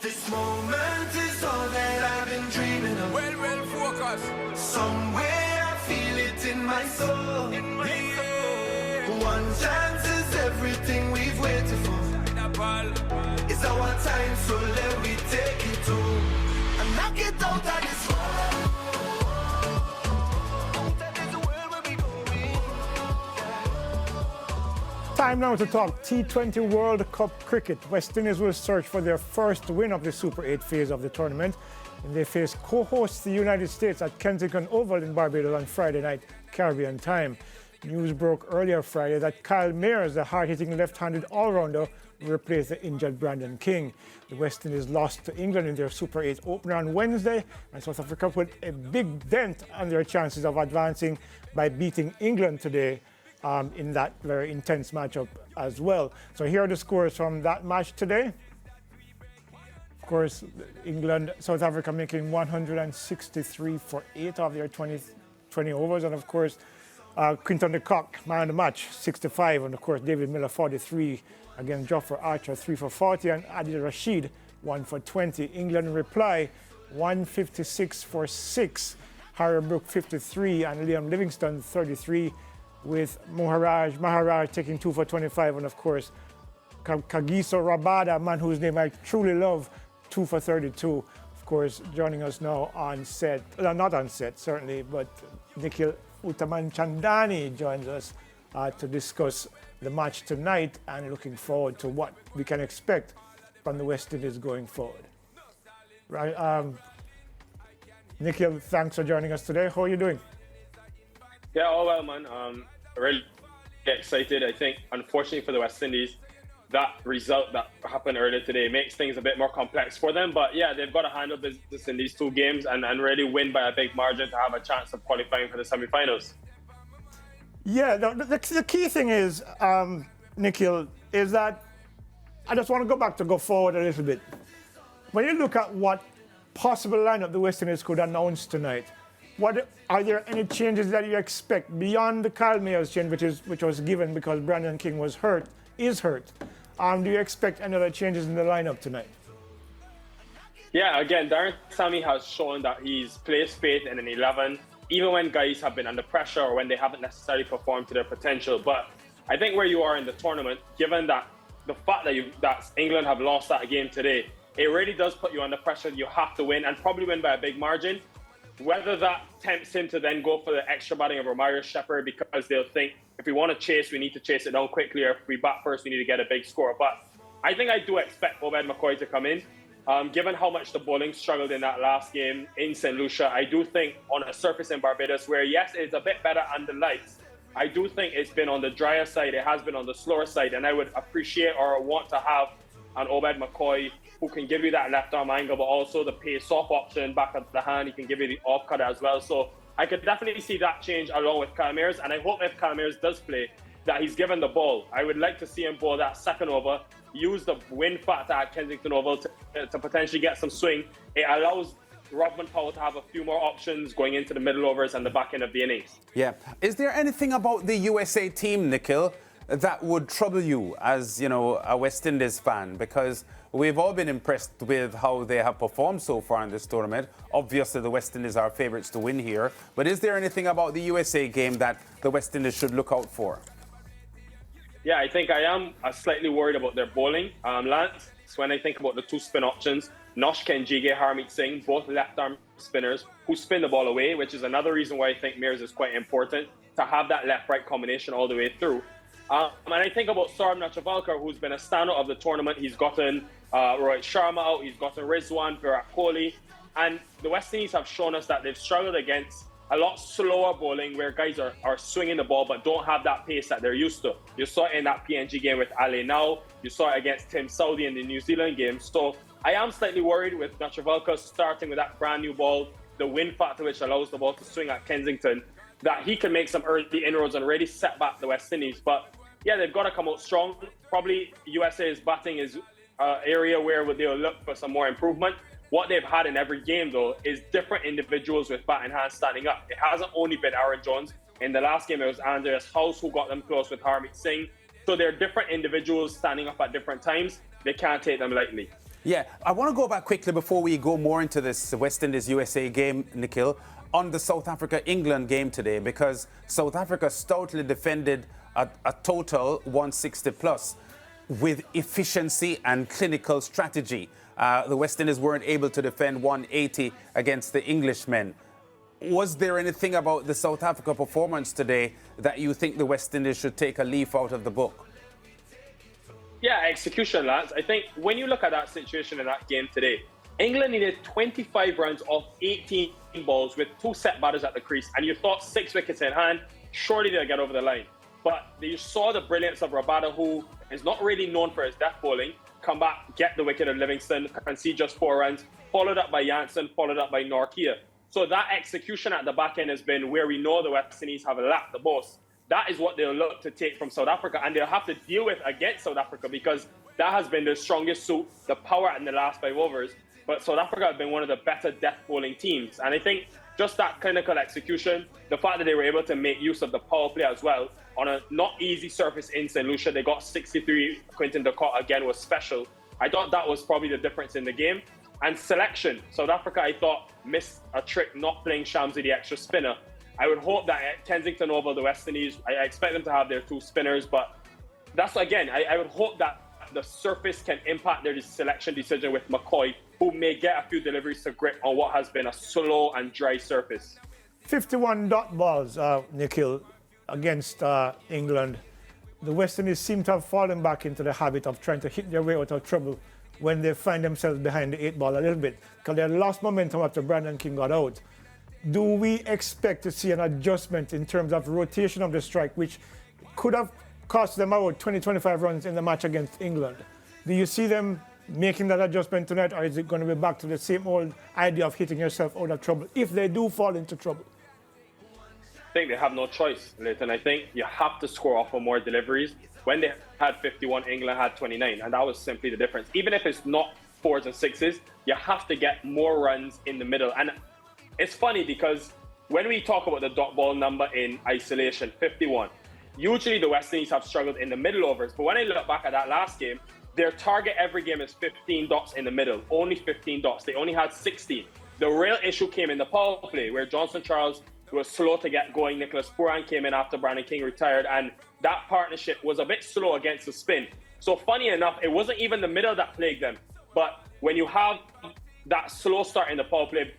This moment is all that I've been dreaming of. Well, focus. Somewhere I feel it in my soul. One chance is everything we've waited for. It's our time, so let me take it to and knock it out of this world. Time now to talk T20 World Cup cricket. West Indies will search for their first win of the Super 8 phase of the tournament, and they face co-hosts the United States at Kensington Oval in Barbados on Friday night, Caribbean time. News broke earlier Friday that Kyle Mayers, the hard-hitting left-handed all-rounder, will replace the injured Brandon King. The West Indies lost to England in their Super 8 opener on Wednesday, and South Africa put a big dent on their chances of advancing by beating England today in that very intense matchup as well. So here are the scores from that match today. Of course, England, South Africa making 163 for 8 of their 20 overs, and of course, Quinton de Kock, man of the match, 65, and of course, David Miller, 43, against Jofra Archer, 3 for 40, and Adil Rashid, 1 for 20. England in reply, 156 for 6, Harry Brook, 53, and Liam Livingston, 33, with Maharaj taking 2 for 25, and of course, Kagiso Rabada, a man whose name I truly love, 2 for 32. Of course, joining us now on set, not on set certainly, but Nikhil Uttaman Chandani joins us to discuss the match tonight and looking forward to what we can expect from the West Indies going forward. Right, Nikhil, thanks for joining us today. How are you doing? Yeah, all well, man. Really excited. I think, unfortunately for the West Indies, that result that happened earlier today makes things a bit more complex for them. But yeah, they've got to handle business in these 2 games and really win by a big margin to have a chance of qualifying for the semi-finals. Yeah, the key thing is, Nikhil, is that I just want to go forward a little bit. When you look at what possible lineup the West Indies could announce tonight, are there any changes that you expect beyond the Kyle Mayers change, which was given because Brandon King is hurt? Do you expect any other changes in the lineup tonight? Yeah, again, Darren Sammy has shown that he's placed faith in an 11, even when guys have been under pressure or when they haven't necessarily performed to their potential. But I think where you are in the tournament, given that the fact that England have lost that game today, it really does put you under pressure. You have to win and probably win by a big margin. Whether that tempts him to then go for the extra batting of Romario Shepherd because they'll think if we want to chase, we need to chase it down quickly, or if we bat first, we need to get a big score. But I think I do expect Obed McCoy to come in. Given how much the bowling struggled in that last game in St. Lucia, I do think on a surface in Barbados where, yes, it's a bit better under lights, I do think it's been on the drier side, it has been on the slower side, and I would appreciate or want to have an Obed McCoy who can give you that left arm angle, but also the pace-off option back of the hand. He can give you the off cutter as well. So I could definitely see that change along with Kyle Mayers. And I hope if Kyle Mayers does play, that he's given the ball. I would like to see him bowl that second over, use the wind factor at Kensington Oval to potentially get some swing. It allows Robin Powell to have a few more options going into the middle overs and the back end of the innings. Yeah. Is there anything about the USA team, Nikhil, that would trouble you as, a West Indies fan? Because we've all been impressed with how they have performed so far in this tournament. Obviously, the West Indies are favourites to win here. But is there anything about the USA game that the West Indies should look out for? Yeah, I think I am slightly worried about their bowling. Lance, when I think about the 2 spin options, Nosh Kenjige, Harmeet Singh, both left-arm spinners who spin the ball away, which is another reason why I think Mayers is quite important to have that left-right combination all the way through. And I think about Saurabh Netravalkar, who's been a standout of the tournament. He's gotten Rohit Sharma out, he's gotten Rizwan, Virat Kohli. And the West Indies have shown us that they've struggled against a lot slower bowling where guys are swinging the ball but don't have that pace that they're used to. You saw it in that PNG game with Ale Now. You saw it against Tim Southee in the New Zealand game. So I am slightly worried with Netravalkar starting with that brand new ball, the wind factor which allows the ball to swing at Kensington, that he can make some early inroads and really set back the West Indies. But yeah, they've got to come out strong. Probably USA's batting is an area where they'll look for some more improvement. What they've had in every game, though, is different individuals with bat in hand standing up. It hasn't only been Aaron Jones. In the last game, it was Andreas House who got them close with Harmeet Singh. So they're different individuals standing up at different times. They can't take them lightly. Yeah, I want to go back quickly before we go more into this West Indies-USA game, Nikhil, on the South Africa-England game today, because South Africa stoutly defended a total 160 plus with efficiency and clinical strategy. The West Indies weren't able to defend 180 against the Englishmen. Was there anything about the South Africa performance today that you think the West Indies should take a leaf out of the book? Yeah, execution, lads. I think when you look at that situation in that game today, England needed 25 runs off 18 balls with 2 set batters at the crease, and you thought 6 wickets in hand, surely they'll get over the line. But you saw the brilliance of Rabada, who is not really known for his death bowling, come back, get the wicket of Livingston, concede just 4 runs, followed up by Janssen, followed up by Norkia. So that execution at the back end has been where we know the West Indies have lacked the most. That is what they'll look to take from South Africa, and they'll have to deal with against South Africa, because that has been their strongest suit, the power in the last 5 overs. But South Africa have been one of the better death bowling teams. And I think just that clinical execution, the fact that they were able to make use of the power play as well, on a not easy surface in St. Lucia, they got 63. Quinton de Kock again was special. I thought that was probably the difference in the game. And selection, South Africa, I thought, missed a trick not playing Shamsi, the extra spinner. I would hope that at Kensington Oval, the West Indies, I expect them to have their 2 spinners, but that's, again, I would hope that the surface can impact their selection decision with McCoy, who may get a few deliveries to grip on what has been a slow and dry surface. 51 dot balls, Nikhil, against England. The West Indies seem to have fallen back into the habit of trying to hit their way out of trouble when they find themselves behind the 8 ball a little bit, because they had lost momentum after Brandon King got out. Do we expect to see an adjustment in terms of rotation of the strike, which could have cost them about 20-25 runs in the match against England? Do you see them making that adjustment tonight, or is it going to be back to the same old idea of hitting yourself out of trouble if they do fall into trouble? I think they have no choice, Leighton. I think you have to score off of more deliveries. When they had 51, England had 29, and that was simply the difference. Even if it's not 4s and 6s, you have to get more runs in the middle. And it's funny because when we talk about the dot ball number in isolation, 51, usually the West Indies have struggled in the middle overs. But when I look back at that last game, their target every game is 15 dots in the middle, only 15 dots. They only had 16. The real issue came in the power play, where Johnson Charles was slow to get going. Nicholas Pooran came in after Brandon King retired, and that partnership was a bit slow against the spin. So funny enough, it wasn't even the middle that plagued them. But when you have that slow start in the power play,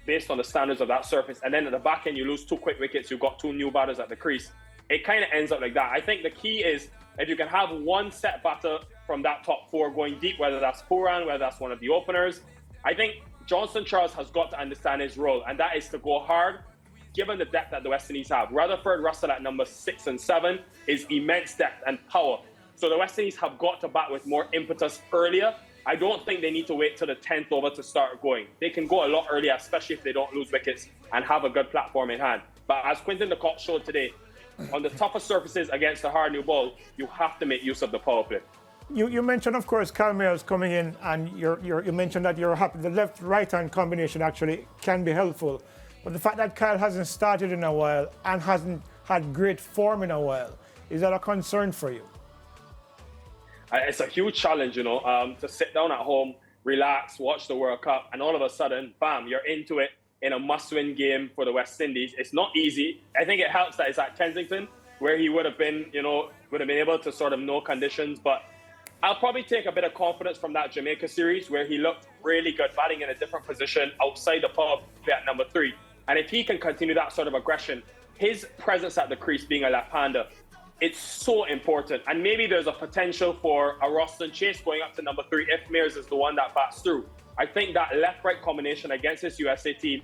based on the standards of that surface, and then at the back end you lose 2 quick wickets, you've got 2 new batters at the crease, it kind of ends up like that. I think the key is if you can have one set batter from that top 4 going deep, whether that's Pooran, whether that's one of the openers. I think Johnson Charles has got to understand his role, and that is to go hard, given the depth that the West Indies have. Rutherford Russell at number 6 and 7 is immense depth and power. So the West Indies have got to bat with more impetus earlier. I don't think they need to wait till the 10th over to start going. They can go a lot earlier, especially if they don't lose wickets and have a good platform in hand. But as Quinton de Kock showed today, on the tougher surfaces against a hard new ball, you have to make use of the power play. You mentioned, of course, Kyle Mayers coming in, and you mentioned that you're happy. The left-right-hand combination actually can be helpful. But the fact that Kyle hasn't started in a while and hasn't had great form in a while, is that a concern for you? It's a huge challenge, to sit down at home, relax, watch the World Cup, and all of a sudden, bam, you're into it in a must-win game for the West Indies. It's not easy. I think it helps that it's at Kensington, where he would have been able to sort of know conditions. But I'll probably take a bit of confidence from that Jamaica series, where he looked really good, batting in a different position outside the power play at number 3. And if he can continue that sort of aggression, his presence at the crease being a left-hander, it's so important. And maybe there's a potential for a Roston Chase going up to number 3 if Mears is the one that bats through. I think that left-right combination against this USA team,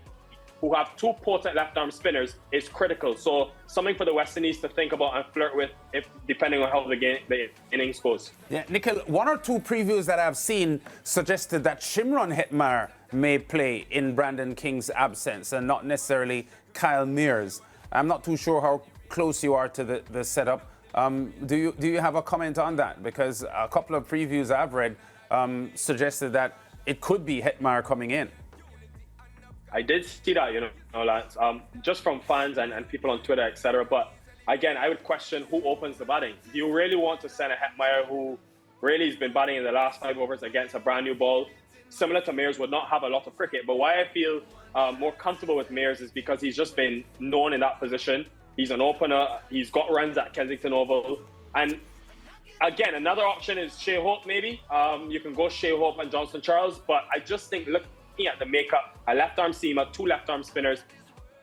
who have 2 potent left-arm spinners, is critical. So something for the West Indies to think about and flirt with, depending on how the innings goes. Yeah, Nikhil, 1 or 2 previews that I've seen suggested that Shimron Hetmar may play in Brandon King's absence and not necessarily Kyle Mears. I'm not too sure how close you are to the setup. Do you have a comment on that? Because a couple of previews I've read suggested that it could be Hetmar coming in. I did see that, lads, just from fans and people on Twitter, etc. But again, I would question who opens the batting. Do you really want to send a Hetmyer who Really, he's been batting in the last 5 overs against a brand new ball. Similar to Mears, would not have a lot of cricket. But why I feel more comfortable with Mears is because he's just been known in that position. He's an opener. He's got runs at Kensington Oval. And again, another option is Shea Hope, maybe. You can go Shea Hope and Johnson Charles. But I just think looking at the makeup, a left-arm seamer, 2 left-arm spinners,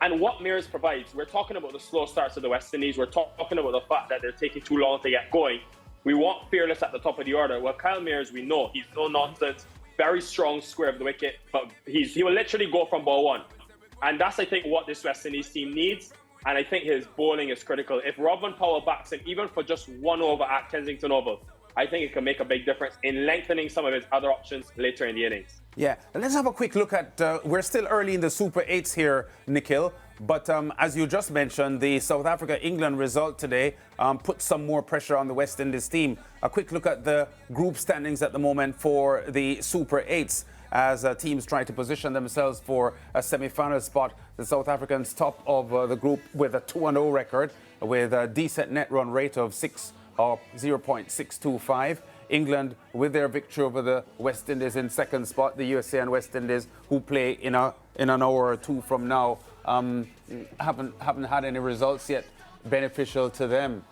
and what Mears provides, we're talking about the slow starts of the West Indies. We're talking about the fact that they're taking too long to get going. We want fearless at the top of the order. Well, Kyle Mears, we know he's no nonsense, very strong square of the wicket, but he will literally go from ball 1. And that's, I think, what this West Indies team needs. And I think his bowling is critical. If Robin Powell backs him, even for just 1 over at Kensington Oval, I think it can make a big difference in lengthening some of his other options later in the innings. Yeah, and let's have a quick look at, we're still early in the Super 8s here, Nikhil, but as you just mentioned, the South Africa-England result today put some more pressure on the West Indies team. A quick look at the group standings at the moment for the Super 8s as teams try to position themselves for a semi-final spot. The South Africans top of the group with a 2-0 record with a decent net run rate of 0.625. England with their victory over the West Indies in second spot. The USA and West Indies, who play in an hour or 2 from now, haven't had any results yet beneficial to them.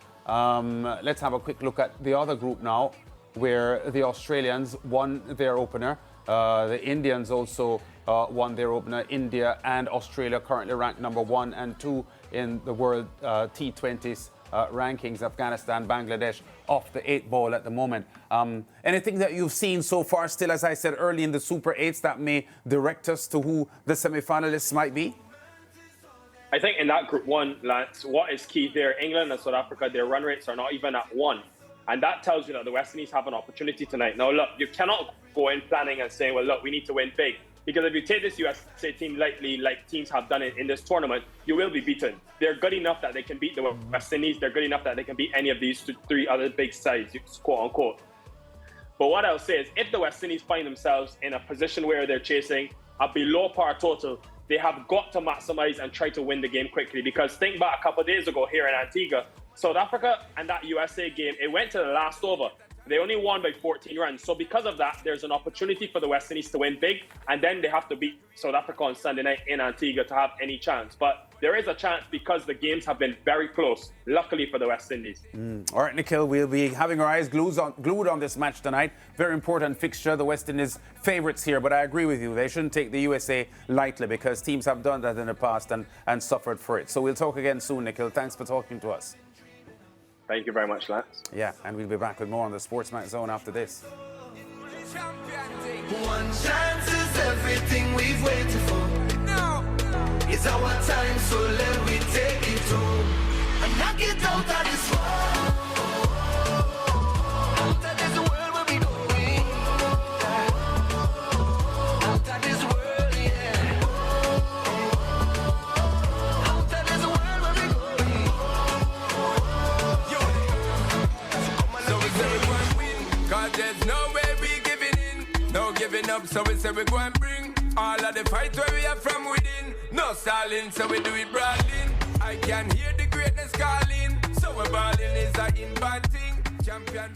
Let's have a quick look at the other group now, where the Australians won their opener. The Indians also won their opener. India and Australia currently ranked number 1 and 2 in the world T20s rankings. Afghanistan, Bangladesh off the 8 ball at the moment. Anything that you've seen so far, still, as I said, early in the Super 8s that may direct us to who the semi-finalists might be? I think in that Group 1, Lance, what is key there, England and South Africa, their run rates are not even at 1. And that tells you that the West Indies have an opportunity tonight. Now, look, you cannot go in planning and saying, well, look, we need to win big. Because if you take this USA team lightly, like teams have done it in this tournament, you will be beaten. They're good enough that they can beat the West Indies. They're good enough that they can beat any of these 3 other big sides, quote unquote. But what I'll say is, if the West Indies find themselves in a position where they're chasing a below par total, they have got to maximize and try to win the game quickly. Because think back a couple of days ago here in Antigua, South Africa and that USA game, it went to the last over. They only won by 14 runs. So because of that, there's an opportunity for the West Indies to win big, and then they have to beat South Africa on Sunday night in Antigua to have any chance. But there is a chance because the games have been very close, luckily for the West Indies. All right, Nikhil, we'll be having our eyes glued on this match tonight. Very important fixture, the West Indies favourites here, but I agree with you. They shouldn't take the USA lightly because teams have done that in the past and suffered for it. So we'll talk again soon, Nikhil. Thanks for talking to us. Thank you very much, Lance. Yeah, and we'll be back with more on the SportsMax Zone after this. One chance is everything we've waited for. No, it's our time, so let me take it home and knock it out of this world. Out of this world where we going. Out of this world, yeah. Out of this world where we going. So we say we go and win, 'cause there's no way we giving in. No giving up, so we say we go and bring all of the fight where we are from within. No stalling, so we do it broadly. I can hear the greatness calling, so we're balling is a in bad thing. Champion.